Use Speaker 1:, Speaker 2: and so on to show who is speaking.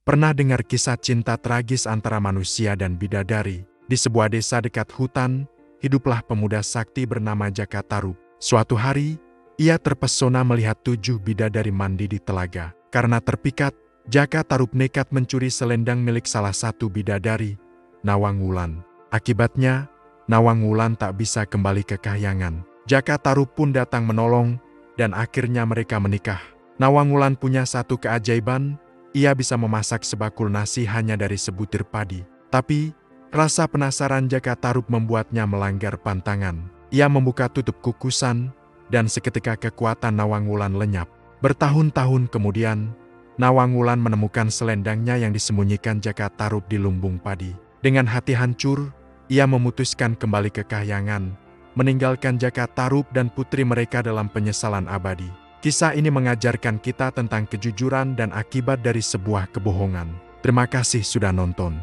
Speaker 1: Pernah dengar kisah cinta tragis antara manusia dan bidadari? Di sebuah desa dekat hutan, hiduplah pemuda sakti bernama Jaka Tarub. Suatu hari, ia terpesona melihat 7 bidadari mandi di telaga. Karena terpikat, Jaka Tarub nekat mencuri selendang milik salah satu bidadari, Nawang Wulan. Akibatnya, Nawang Wulan tak bisa kembali ke kahyangan. Jaka Tarub pun datang menolong, dan akhirnya mereka menikah. Nawang Wulan punya satu keajaiban, ia bisa memasak sebakul nasi hanya dari sebutir padi. Tapi, rasa penasaran Jaka Tarub membuatnya melanggar pantangan. Ia membuka tutup kukusan, dan seketika kekuatan Nawang Wulan lenyap. Bertahun-tahun kemudian, Nawang Wulan menemukan selendangnya yang disembunyikan Jaka Tarub di lumbung padi. Dengan hati hancur, ia memutuskan kembali ke kahyangan, meninggalkan Jaka Tarub dan putri mereka dalam penyesalan abadi. Kisah ini mengajarkan kita tentang kejujuran dan akibat dari sebuah kebohongan. Terima kasih sudah nonton.